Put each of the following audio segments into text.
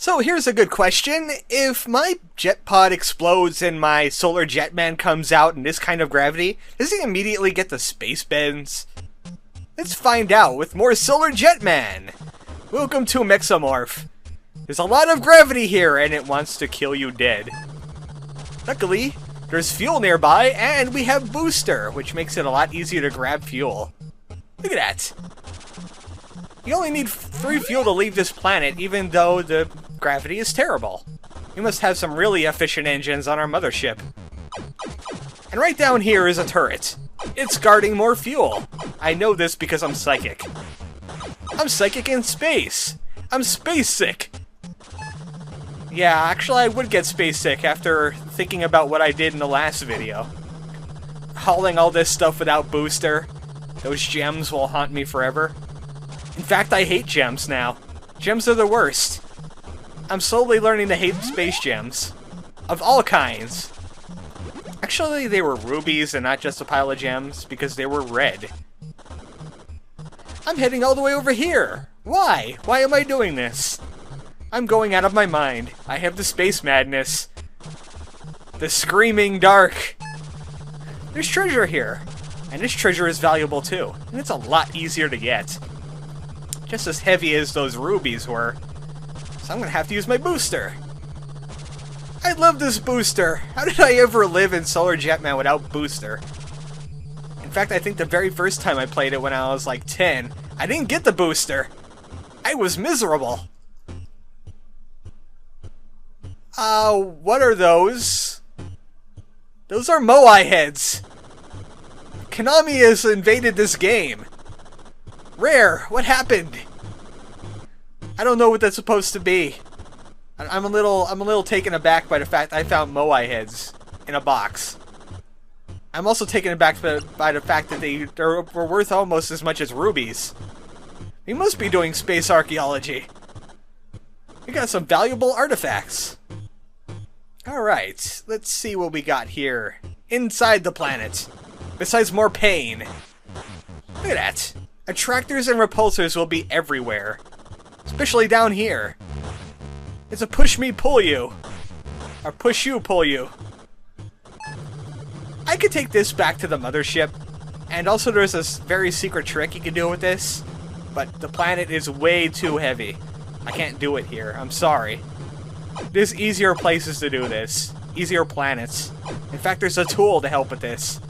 So here's a good question. If my jet pod explodes and my solar Jetman comes out in this kind of gravity, does he immediately get the space bends? Let's find out with more solar Jetman! Welcome to Mexomorph. There's a lot of gravity here and it wants to kill you dead. Luckily, there's fuel nearby and we have booster, which makes it a lot easier to grab fuel. Look at that! You only need 3 fuel to leave this planet, even though the gravity is terrible. We must have some really efficient engines on our mothership. And right down here is a turret. It's guarding more fuel. I know this because I'm psychic. I'm psychic in space. I'm space sick. Yeah, actually I would get space sick after thinking about what I did in the last video. Hauling all this stuff without booster. Those gems will haunt me forever. In fact, I hate gems now. Gems are the worst. I'm slowly learning to hate space gems. Of all kinds. Actually, they were rubies and not just a pile of gems, because they were red. I'm heading all the way over here! Why? Why am I doing this? I'm going out of my mind. I have the space madness. The screaming dark. There's treasure here. And this treasure is valuable too. And it's a lot easier to get. Just as heavy as those rubies were. So I'm gonna have to use my booster. I love this booster. How did I ever live in Solar Jetman without booster? In fact, I think the very first time I played it when I was like 10, I didn't get the booster. I was miserable. What are those? Those are Moai heads. Konami has invaded this game. Rare, what happened? I don't know what that's supposed to be. I'm a little taken aback by the fact I found Moai heads in a box. I'm also taken aback by the fact that they were worth almost as much as rubies. We must be doing space archaeology. We got some valuable artifacts. Alright, let's see what we got here. Inside the planet. Besides more pain. Look at that. Attractors and repulsors will be everywhere. Especially down here. It's a push me pull you. Or push you pull you. I could take this back to the mothership. And also there's this very secret trick you can do with this. But the planet is way too heavy. I can't do it here. I'm sorry. There's easier places to do this. Easier planets. In fact, there's a tool to help with this.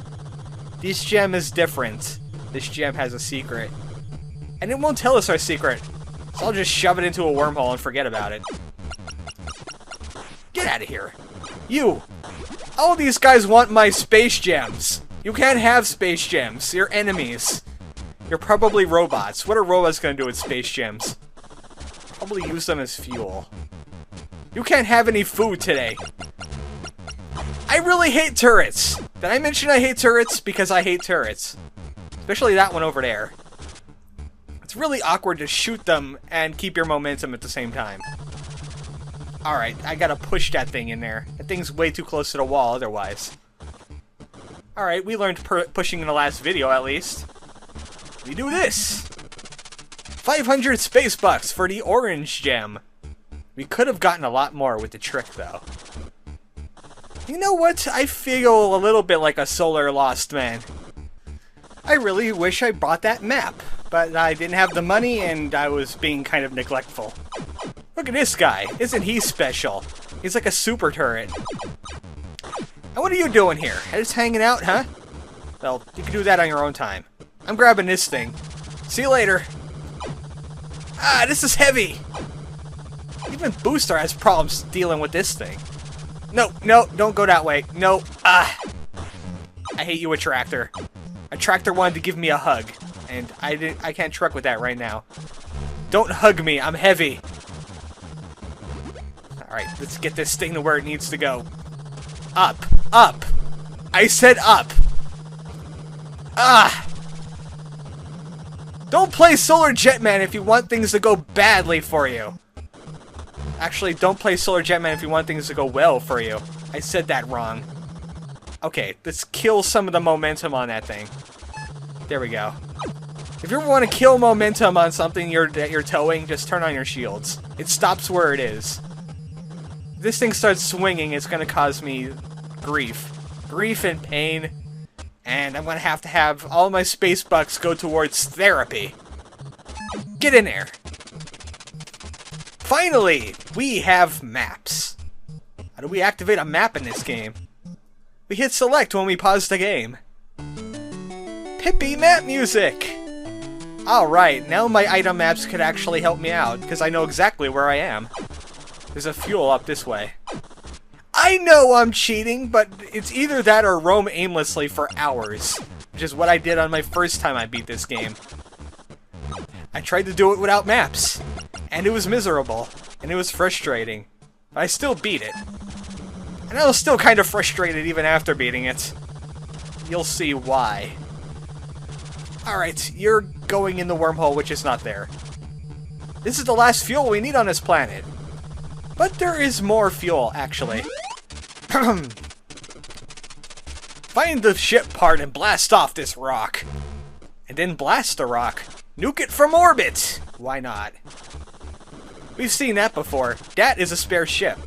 This gem is different. This gem has a secret. And it won't tell us our secret. So I'll just shove it into a wormhole and forget about it. Get out of here. You! All these guys want my space gems. You can't have space gems. You're enemies. You're probably robots. What are robots gonna do with space gems? Probably use them as fuel. You can't have any food today. I really hate turrets. Did I mention I hate turrets? Because I hate turrets. Especially that one over there. It's really awkward to shoot them and keep your momentum at the same time. Alright, I gotta push that thing in there. That thing's way too close to the wall otherwise. Alright, we learned pushing in the last video at least. We do this! 500 space bucks for the orange gem. We could have gotten a lot more with the trick though. You know what? I feel a little bit like a solar lost man. I really wish I bought that map, but I didn't have the money and I was being kind of neglectful. Look at this guy. Isn't he special? He's like a super turret. And what are you doing here? Just hanging out, huh? Well, you can do that on your own time. I'm grabbing this thing. See you later. Ah, this is heavy. Even Booster has problems dealing with this thing. No, no, don't go that way. No, I hate you, Attractor. Attractor wanted to give me a hug, and I can't truck with that right now. Don't hug me, I'm heavy. Alright, let's get this thing to where it needs to go. Up, up. I said up. Ah. Don't play Solar Jetman if you want things to go badly for you. Actually, don't play Solar Jetman if you want things to go well for you. I said that wrong. Okay, let's kill some of the momentum on that thing. There we go. If you ever want to kill momentum on something that you're towing, just turn on your shields. It stops where it is. If this thing starts swinging, it's going to cause me grief. Grief and pain. And I'm going to have all my space bucks go towards therapy. Get in there. Finally, we have maps. How do we activate a map in this game? We hit select when we pause the game. Pippi map music! Alright, now my item maps could actually help me out, because I know exactly where I am. There's a fuel up this way. I know I'm cheating, but it's either that or roam aimlessly for hours, which is what I did on my first time I beat this game. I tried to do it without maps, and it was miserable, and it was frustrating, but I still beat it. And I was still kind of frustrated even after beating it. You'll see why. Alright, you're going in the wormhole, which is not there. This is the last fuel we need on this planet. But there is more fuel, actually. Find the ship part and blast off this rock. And then blast the rock. Nuke it from orbit! Why not? We've seen that before. That is a spare ship.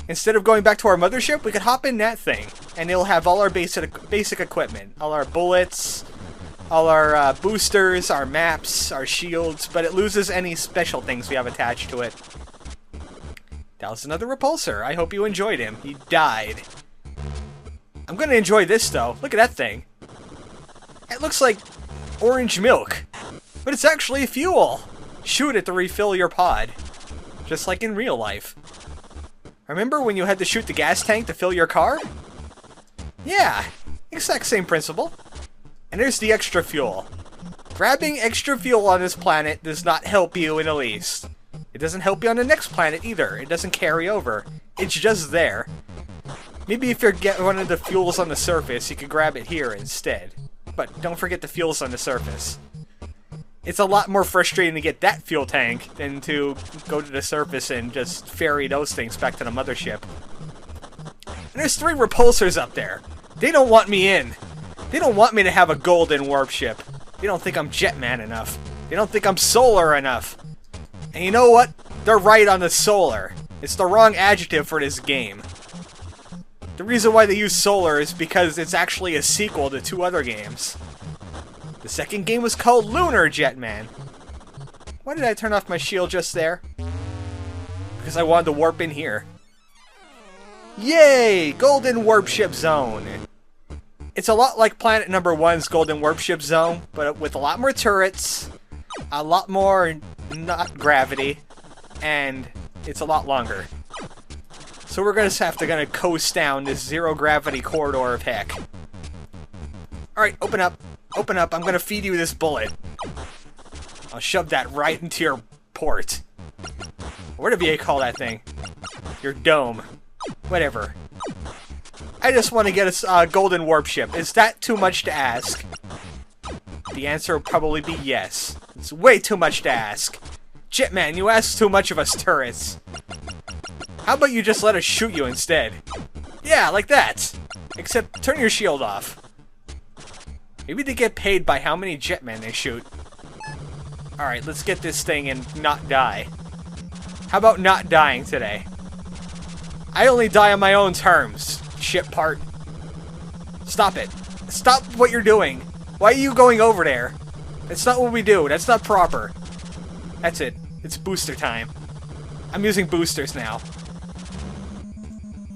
Instead of going back to our mothership, we could hop in that thing. And it'll have all our basic equipment. All our bullets, all our boosters, our maps, our shields, but it loses any special things we have attached to it. That was another repulsor. I hope you enjoyed him. He died. I'm gonna enjoy this, though. Look at that thing. It looks like orange milk, but it's actually fuel. Shoot it to refill your pod, just like in real life. Remember when you had to shoot the gas tank to fill your car? Yeah, exact same principle. And there's the extra fuel. Grabbing extra fuel on this planet does not help you in the least. It doesn't help you on the next planet either. It doesn't carry over. It's just there. Maybe if you get one of the fuels on the surface, you could grab it here instead. But don't forget the fuels on the surface. It's a lot more frustrating to get that fuel tank than to go to the surface and just ferry those things back to the mothership. And there's 3 repulsors up there. They don't want me in. They don't want me to have a golden warp ship. They don't think I'm Jetman enough. They don't think I'm solar enough. And you know what? They're right on the solar. It's the wrong adjective for this game. The reason why they use solar is because it's actually a sequel to 2 other games. The second game was called Lunar Jetman. Why did I turn off my shield just there? Because I wanted to warp in here. Yay! Golden Warp Ship Zone. It's a lot like Planet Number 1's Golden Warp Ship Zone, but with a lot more turrets, a lot more not gravity, and it's a lot longer. So we're gonna have to coast down this zero gravity corridor of heck. Alright, open up. Open up. I'm gonna feed you this bullet. I'll shove that right into your port. Whatever you call that thing. Your dome. Whatever. I just want to get a golden warp ship. Is that too much to ask? The answer will probably be yes. It's way too much to ask. Jetman, you ask too much of us turrets. How about you just let us shoot you instead? Yeah, like that. Except turn your shield off. Maybe they get paid by how many Jetmen they shoot. Alright, let's get this thing and not die. How about not dying today? I only die on my own terms, ship part. Stop it. Stop what you're doing. Why are you going over there? That's not what we do. That's not proper. That's it. It's booster time. I'm using boosters now.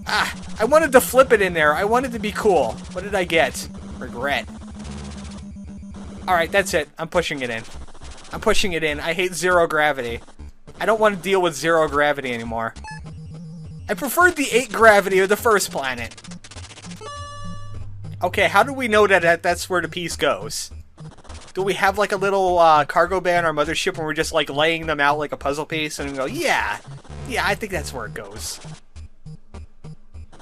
Ah, I wanted to flip it in there. I wanted to be cool. What did I get? Regret. Alright, that's it. I'm pushing it in. I'm pushing it in. I hate zero gravity. I don't want to deal with zero gravity anymore. I preferred the 8 gravity of the first planet. Okay, how do we know that that's where the piece goes? Do we have like a little cargo bay on our mothership when we're just like laying them out like a puzzle piece and we go, yeah, I think that's where it goes.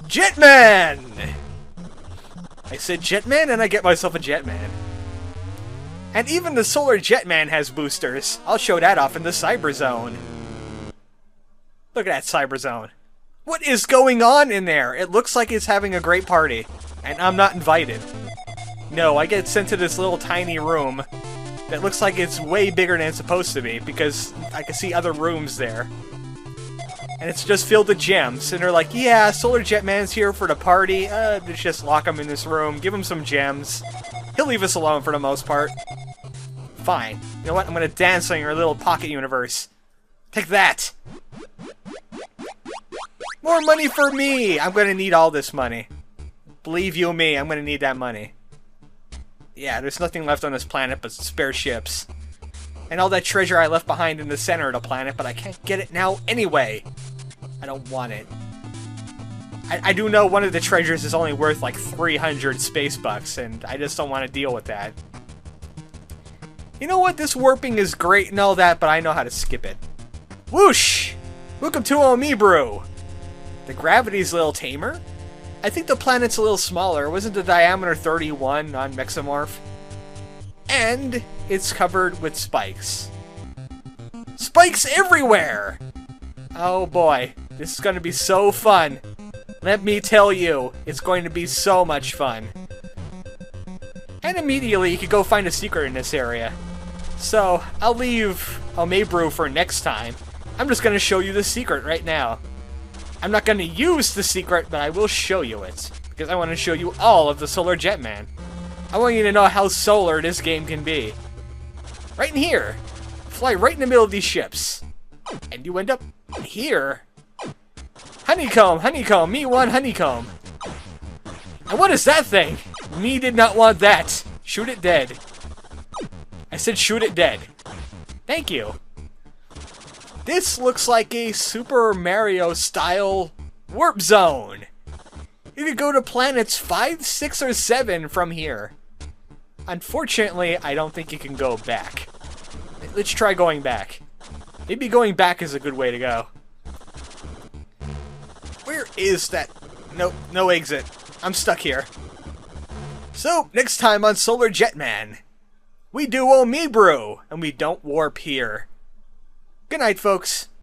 Jetman! I said Jetman and I get myself a Jetman. And even the Solar Jetman has boosters. I'll show that off in the Cyber Zone. Look at that Cyber Zone. What is going on in there? It looks like it's having a great party. And I'm not invited. No, I get sent to this little tiny room that looks like it's way bigger than it's supposed to be, because I can see other rooms there. And it's just filled with gems, and they're like, yeah, Solar Jetman's here for the party, let's just lock him in this room, give him some gems. He'll leave us alone for the most part. Fine. You know what? I'm gonna dance on your little pocket universe. Take that! More money for me! I'm gonna need all this money. Believe you me, I'm gonna need that money. Yeah, there's nothing left on this planet but spare ships. And all that treasure I left behind in the center of the planet, but I can't get it now anyway. I don't want it. I do know one of the treasures is only worth like 300 space bucks, and I just don't want to deal with that. You know what? This warping is great and all that, but I know how to skip it. Whoosh! Welcome to Omebrew! The gravity's a little tamer. I think the planet's a little smaller. Wasn't the diameter 31 on Mexomorph? And it's covered with spikes. Spikes everywhere! Oh boy, this is going to be so fun. Let me tell you, it's going to be so much fun. And immediately you can go find a secret in this area. So, I'll leave Omebrew for next time. I'm just going to show you the secret right now. I'm not going to use the secret, but I will show you it. Because I want to show you all of the Solar Jetman. I want you to know how solar this game can be. Right in here. Fly right in the middle of these ships. And you end up here. Honeycomb, honeycomb, me want honeycomb. And what is that thing? Me did not want that. Shoot it dead. I said shoot it dead. Thank you. This looks like a Super Mario style warp zone. You could go to planets 5, 6, or 7 from here. Unfortunately, I don't think you can go back. Let's try going back. Maybe going back is a good way to go. Where is that? Nope, no exit. I'm stuck here. So, next time on Solar Jetman, we do Omebrew, and we don't warp here. Good night, folks.